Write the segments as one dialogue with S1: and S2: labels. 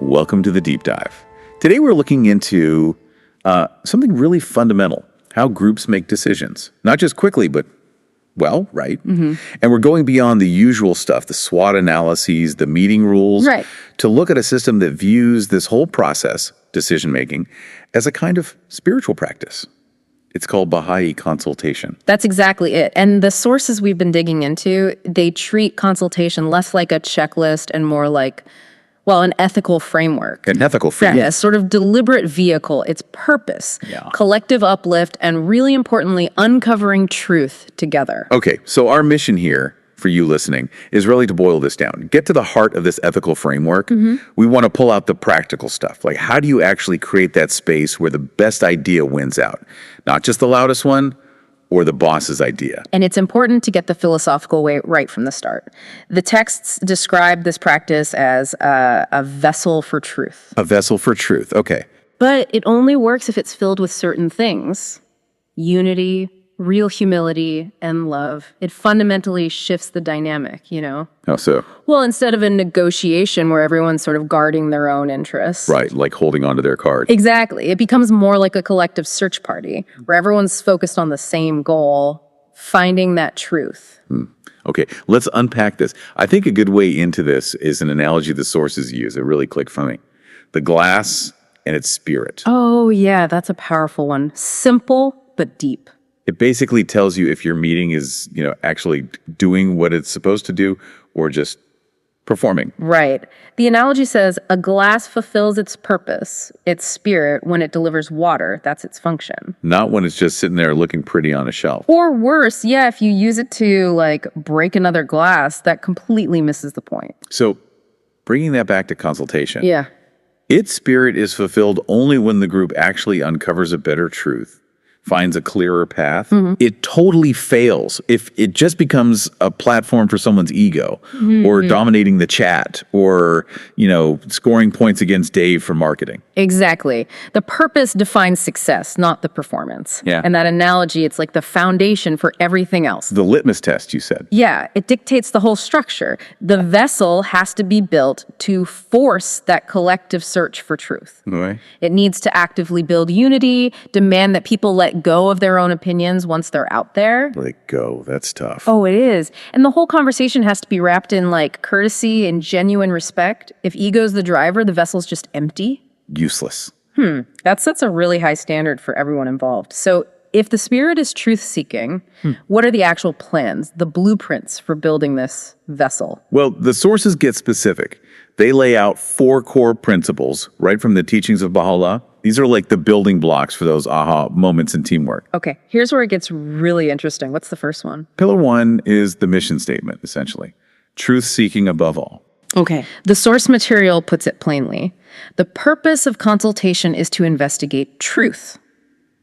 S1: Welcome to the Deep Dive. Today we're looking into something really fundamental, how groups make decisions. Not just quickly, but well, right? And we're going beyond the usual stuff, the SWOT analyses, the meeting rules, to look at a system that views this whole process, decision-making, as a kind of spiritual practice. It's called Bahá'í Consultation.
S2: That's exactly it. And the sources we've been digging into, they treat consultation less like a checklist and more like, well, an ethical framework.
S1: An ethical framework.
S2: Yeah, a sort of deliberate vehicle. Its purpose, collective uplift, and really importantly, uncovering truth together.
S1: Okay, so our mission here for you listening is really to boil this down. Get to the heart of this ethical framework. We want to pull out the practical stuff. Like, how do you actually create that space where the best idea wins out? Not just the loudest one or the boss's idea.
S2: And it's important to get the philosophical way right from the start. The texts describe this practice as a vessel for truth.
S1: A vessel for truth, okay.
S2: But it only works if it's filled with certain things. Unity, real humility, and love. It fundamentally shifts the dynamic, you know?
S1: How so?
S2: Well, instead of a negotiation where everyone's sort of guarding their own interests.
S1: Right, like holding onto their card.
S2: Exactly. It becomes more like a collective search party where everyone's focused on the same goal, finding that truth.
S1: Okay, let's unpack this. I think a good way into this is an analogy the sources use. It really clicked for me. The glass and its spirit.
S2: Oh, yeah, that's a powerful one. Simple, but deep.
S1: It basically tells you if your meeting is, actually doing what it's supposed to do or just performing.
S2: Right. The analogy says a glass fulfills its purpose, its spirit, when it delivers water. That's its function.
S1: Not when it's just sitting there looking pretty on a shelf.
S2: Or worse, yeah, if you use it to, break another glass, that completely misses the point.
S1: So, bringing that back to consultation.
S2: Yeah.
S1: Its spirit is fulfilled only when the group actually uncovers a better truth, finds a clearer path. It totally fails if it just becomes a platform for someone's ego or dominating the chat or, scoring points against Dave for marketing.
S2: Exactly. The purpose defines success, not the performance.
S1: Yeah.
S2: And that analogy, it's like the foundation for everything else.
S1: The litmus test, you said.
S2: Yeah, it dictates the whole structure. The vessel has to be built to force that collective search for truth.
S1: Okay.
S2: It needs to actively build unity, demand that people let go of their own opinions once they're out there.
S1: Let go. That's tough.
S2: Oh, it is. And the whole conversation has to be wrapped in courtesy and genuine respect. If ego's the driver, the vessel's just empty.
S1: Useless.
S2: That sets a really high standard for everyone involved. So if the spirit is truth-seeking, what are the actual plans, the blueprints for building this vessel?
S1: Well, the sources get specific. They lay out 4 core principles right from the teachings of Baha'u'llah. These are like the building blocks for those aha moments in teamwork.
S2: Okay, here's where it gets really interesting. What's the first one?
S1: Pillar 1 is the mission statement, essentially. Truth-seeking above all.
S2: Okay. The source material puts it plainly. The purpose of consultation is to investigate truth.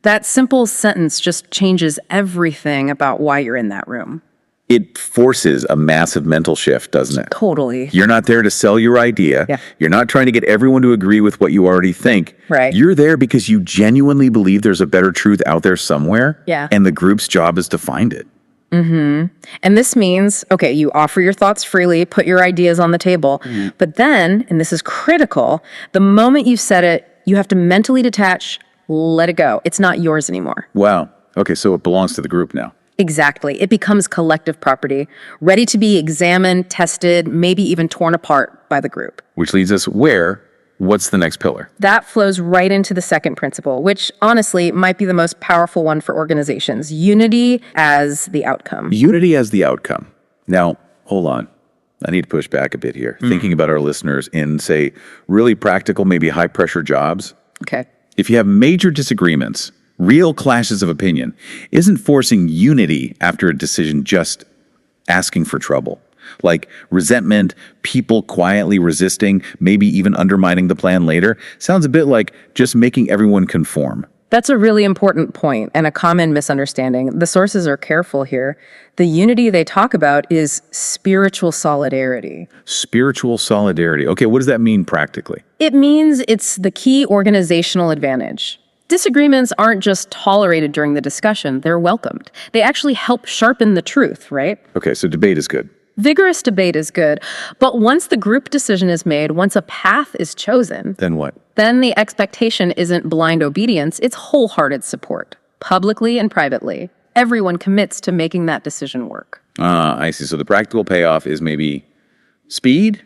S2: That simple sentence just changes everything about why you're in that room.
S1: It forces a massive mental shift, doesn't it?
S2: Totally.
S1: You're not there to sell your idea.
S2: Yeah.
S1: You're not trying to get everyone to agree with what you already think.
S2: Right.
S1: You're there because you genuinely believe there's a better truth out there somewhere.
S2: Yeah.
S1: And the group's job is to find it.
S2: And this means, okay, you offer your thoughts freely, put your ideas on the table. But then, and this is critical, the moment you've said it, you have to mentally detach, let it go. It's not yours anymore.
S1: Wow. Okay, so it belongs to the group now.
S2: Exactly. It becomes collective property, ready to be examined, tested, maybe even torn apart by the group.
S1: Which leads us where? What's the next pillar?
S2: That flows right into the second principle, which honestly might be the most powerful one for organizations. Unity as the outcome.
S1: Unity as the outcome. Now, hold on. I need to push back a bit here. Thinking about our listeners in, say, really practical, maybe high-pressure jobs.
S2: Okay.
S1: If you have major disagreements, real clashes of opinion, isn't forcing unity after a decision just asking for trouble? Like resentment, people quietly resisting, maybe even undermining the plan later, sounds a bit like just making everyone conform.
S2: That's a really important point and a common misunderstanding. The sources are careful here. The unity they talk about is spiritual solidarity.
S1: Spiritual solidarity. Okay, what does that mean practically?
S2: It means it's the key organizational advantage. Disagreements aren't just tolerated during the discussion, they're welcomed. They actually help sharpen the truth, right?
S1: Okay, so debate is good.
S2: Vigorous debate is good, but once the group decision is made, once a path is chosen,
S1: Then what?
S2: then the expectation isn't blind obedience, it's wholehearted support, publicly and privately. Everyone commits to making that decision work.
S1: I see. So the practical payoff is maybe speed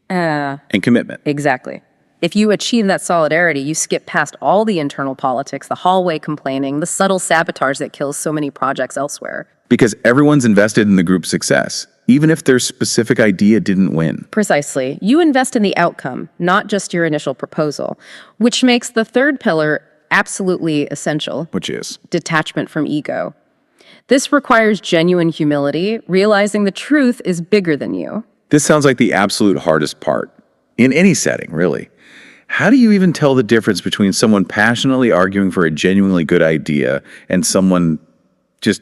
S1: and commitment.
S2: Exactly. If you achieve that solidarity, you skip past all the internal politics, the hallway complaining, the subtle sabotage that kills so many projects elsewhere.
S1: Because everyone's invested in the group's success, even if their specific idea didn't win.
S2: Precisely. You invest in the outcome, not just your initial proposal, which makes the third pillar absolutely essential.
S1: Which is?
S2: Detachment from ego. This requires genuine humility, realizing the truth is bigger than you.
S1: This sounds like the absolute hardest part. In any setting, really. How do you even tell the difference between someone passionately arguing for a genuinely good idea and someone just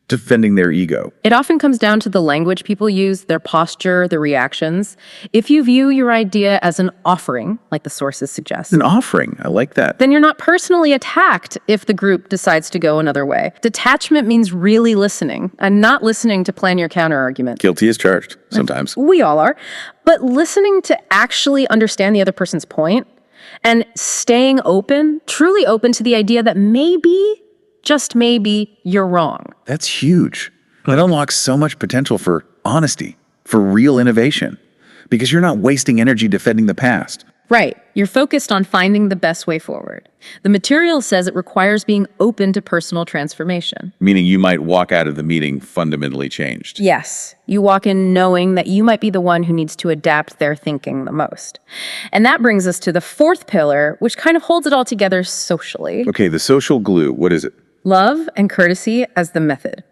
S1: defending their ego?
S2: It often comes down to the language people use, their posture, the reactions. If you view your idea as an offering, like the sources suggest,
S1: An offering. I like that.
S2: then you're not personally attacked if the group decides to go another way. Detachment means really listening and not listening to plan your counterargument.
S1: Guilty as charged, sometimes.
S2: We all are. But listening to actually understand the other person's point and staying open, truly open to the idea that maybe, just maybe, you're wrong.
S1: That's huge. That unlocks so much potential for honesty, for real innovation, because you're not wasting energy defending the past.
S2: Right. You're focused on finding the best way forward. The material says it requires being open to personal transformation.
S1: Meaning you might walk out of the meeting fundamentally changed.
S2: Yes, you walk in knowing that you might be the one who needs to adapt their thinking the most. And that brings us to the fourth pillar, which kind of holds it all together socially.
S1: Okay, the social glue, what is it?
S2: Love and courtesy as the method.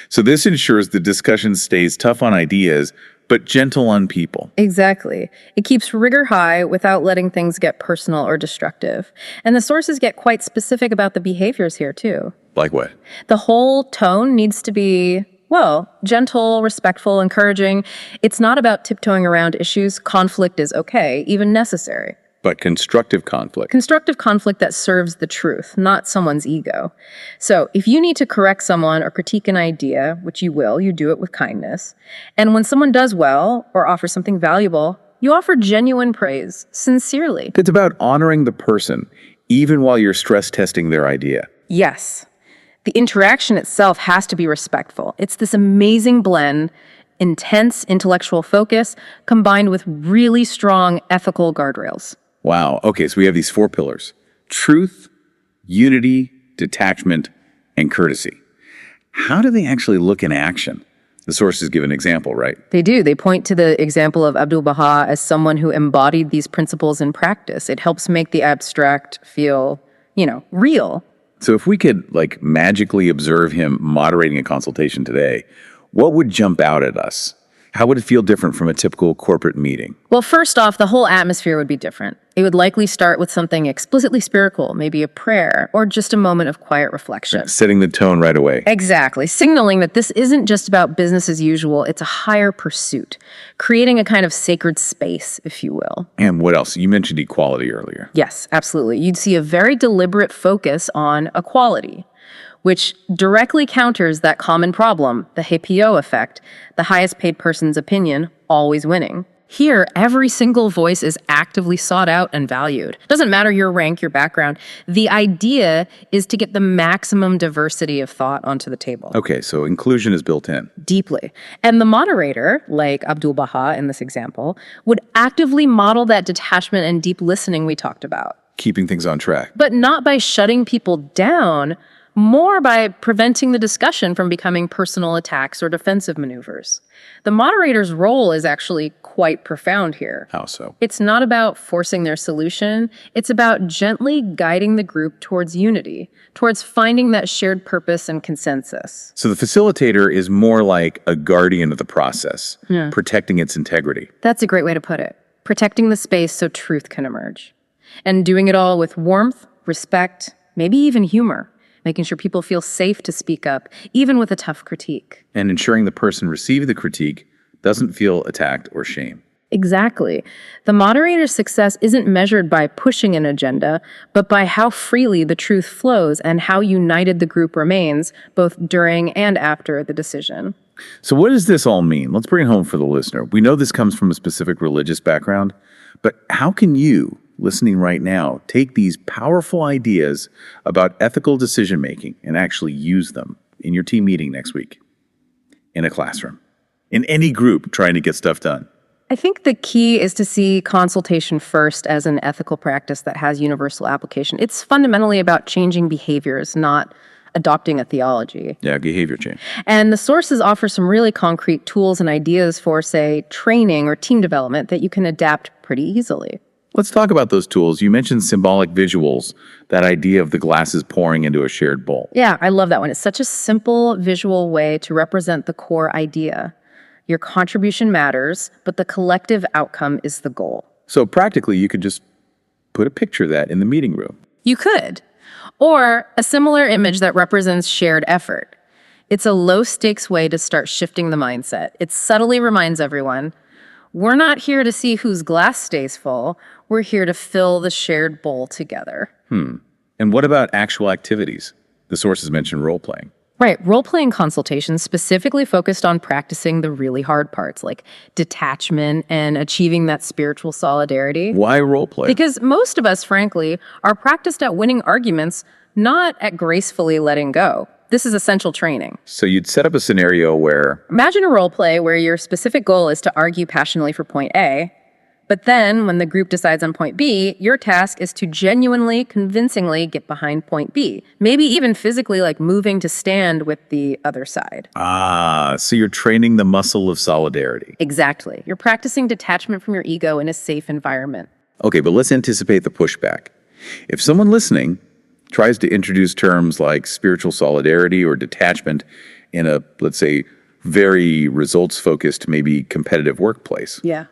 S1: So this ensures the discussion stays tough on ideas, but gentle on people.
S2: Exactly. It keeps rigor high without letting things get personal or destructive. And the sources get quite specific about the behaviors here, too.
S1: Like what?
S2: The whole tone needs to be, well, gentle, respectful, encouraging. It's not about tiptoeing around issues. Conflict is okay, even necessary.
S1: But constructive conflict.
S2: Constructive conflict that serves the truth, not someone's ego. So if you need to correct someone or critique an idea, which you will, you do it with kindness. And when someone does well or offers something valuable, you offer genuine praise, sincerely.
S1: It's about honoring the person, even while you're stress testing their idea.
S2: Yes. The interaction itself has to be respectful. It's this amazing blend, intense intellectual focus, combined with really strong ethical guardrails.
S1: Wow. Okay, so we have these 4 pillars: truth, unity, detachment, and courtesy. How do they actually look in action? The sources give an example, right?
S2: They do. They point to the example of Abdu'l-Bahá as someone who embodied these principles in practice. It helps make the abstract feel, real.
S1: So if we could, magically observe him moderating a consultation today, what would jump out at us? How would it feel different from a typical corporate meeting?
S2: Well, first off, the whole atmosphere would be different. It would likely start with something explicitly spiritual, maybe a prayer, or just a moment of quiet reflection.
S1: Setting the tone right away.
S2: Exactly, signaling that this isn't just about business as usual, it's a higher pursuit, creating a kind of sacred space, if you will.
S1: And what else? You mentioned equality earlier.
S2: Yes, absolutely. You'd see a very deliberate focus on equality, which directly counters that common problem, the HPO effect, the highest paid person's opinion always winning. Here, every single voice is actively sought out and valued. Doesn't matter your rank, your background. The idea is to get the maximum diversity of thought onto the table.
S1: Okay, so inclusion is built in.
S2: Deeply. And the moderator, like Abdu'l-Bahá in this example, would actively model that detachment and deep listening we talked about.
S1: Keeping things on track.
S2: But not by shutting people down, more by preventing the discussion from becoming personal attacks or defensive maneuvers. The moderator's role is actually quite profound here.
S1: How so?
S2: It's not about forcing their solution. It's about gently guiding the group towards unity, towards finding that shared purpose and consensus.
S1: So the facilitator is more like a guardian of the process, protecting its integrity.
S2: That's a great way to put it. Protecting the space so truth can emerge. And doing it all with warmth, respect, maybe even humor. Making sure people feel safe to speak up, even with a tough critique.
S1: And ensuring the person receiving the critique doesn't feel attacked or shamed.
S2: Exactly. The moderator's success isn't measured by pushing an agenda, but by how freely the truth flows and how united the group remains, both during and after the decision.
S1: So what does this all mean? Let's bring it home for the listener. We know this comes from a specific religious background, but how can you, listening right now, take these powerful ideas about ethical decision-making and actually use them in your team meeting next week, in a classroom, in any group trying to get stuff done?
S2: I think the key is to see consultation first as an ethical practice that has universal application. It's fundamentally about changing behaviors, not adopting a theology.
S1: Yeah, behavior change.
S2: And the sources offer some really concrete tools and ideas for, say, training or team development that you can adapt pretty easily.
S1: Let's talk about those tools. You mentioned symbolic visuals, that idea of the glasses pouring into a shared bowl.
S2: Yeah, I love that one. It's such a simple visual way to represent the core idea. Your contribution matters, but the collective outcome is the goal.
S1: So practically, you could just put a picture of that in the meeting room.
S2: You could. Or a similar image that represents shared effort. It's a low-stakes way to start shifting the mindset. It subtly reminds everyone, we're not here to see whose glass stays full. We're here to fill the shared bowl together.
S1: And what about actual activities? The sources mentioned role-playing.
S2: Right. Role-playing consultations specifically focused on practicing the really hard parts, like detachment and achieving that spiritual solidarity.
S1: Why role-play?
S2: Because most of us, frankly, are practiced at winning arguments, not at gracefully letting go. This is essential training.
S1: So you'd set up a scenario where...
S2: Imagine a role play where your specific goal is to argue passionately for point A, but then when the group decides on point B, your task is to genuinely, convincingly get behind point B. Maybe even physically, like moving to stand with the other side.
S1: So you're training the muscle of solidarity.
S2: Exactly. You're practicing detachment from your ego in a safe environment.
S1: Okay, but let's anticipate the pushback. If someone listening tries to introduce terms like spiritual solidarity or detachment in a, let's say, very results-focused, maybe competitive workplace,
S2: Yeah.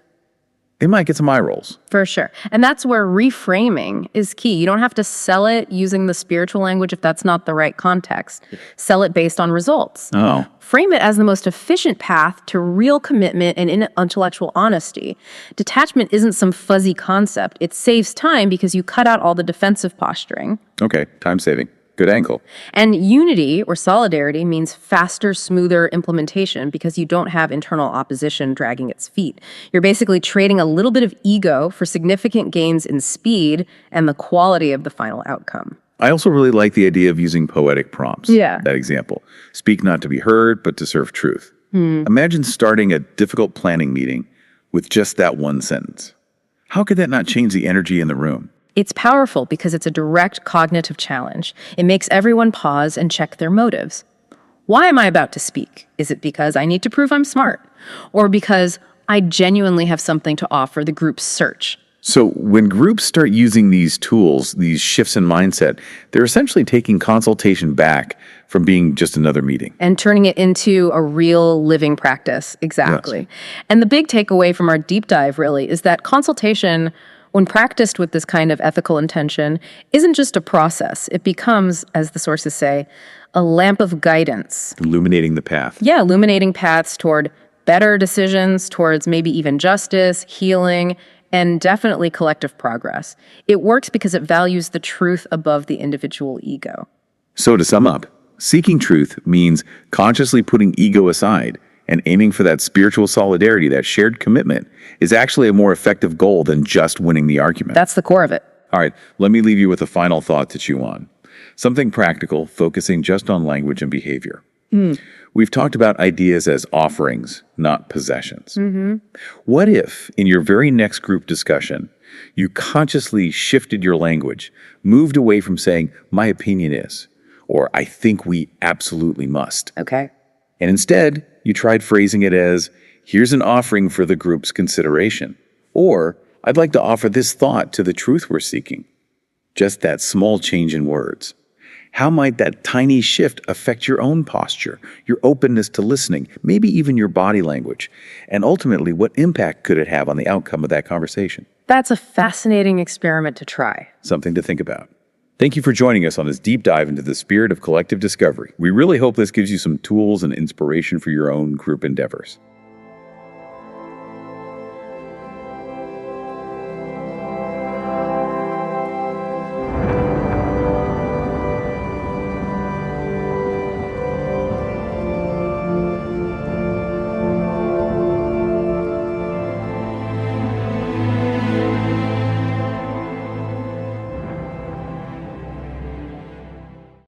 S1: they might get some eye rolls.
S2: For sure. And that's where reframing is key. You don't have to sell it using the spiritual language if that's not the right context. Sell it based on results.
S1: Oh.
S2: Frame it as the most efficient path to real commitment and intellectual honesty. Detachment isn't some fuzzy concept. It saves time because you cut out all the defensive posturing.
S1: Okay, time saving. Good angle.
S2: And unity or solidarity means faster, smoother implementation because you don't have internal opposition dragging its feet. You're basically trading a little bit of ego for significant gains in speed and the quality of the final outcome.
S1: I also really like the idea of using poetic prompts.
S2: Yeah.
S1: That example. Speak not to be heard, but to serve truth. Imagine starting a difficult planning meeting with just that one sentence. How could that not change the energy in the room?
S2: It's powerful because it's a direct cognitive challenge. It makes everyone pause and check their motives. Why am I about to speak? Is it because I need to prove I'm smart? Or because I genuinely have something to offer the group's search?
S1: So when groups start using these tools, these shifts in mindset, they're essentially taking consultation back from being just another meeting.
S2: And turning it into a real living practice. Exactly. Yes. And the big takeaway from our deep dive really is that consultation, when practiced with this kind of ethical intention, isn't just a process. It becomes, as the sources say, a lamp of guidance.
S1: Illuminating the path.
S2: Yeah, illuminating paths toward better decisions, towards maybe even justice, healing, and definitely collective progress. It works because it values the truth above the individual ego.
S1: So to sum up, seeking truth means consciously putting ego aside and aiming for that spiritual solidarity, that shared commitment, is actually a more effective goal than just winning the argument.
S2: That's the core of it.
S1: All right, let me leave you with a final thought to chew on. Something practical, focusing just on language and behavior. We've talked about ideas as offerings, not possessions. What if, in your very next group discussion, you consciously shifted your language, moved away from saying, my opinion is, or I think we absolutely must.
S2: Okay.
S1: And instead, you tried phrasing it as, here's an offering for the group's consideration. Or, I'd like to offer this thought to the truth we're seeking. Just that small change in words. How might that tiny shift affect your own posture, your openness to listening, maybe even your body language? And ultimately, what impact could it have on the outcome of that conversation?
S2: That's a fascinating experiment to try.
S1: Something to think about. Thank you for joining us on this deep dive into the spirit of collective discovery. We really hope this gives you some tools and inspiration for your own group endeavors.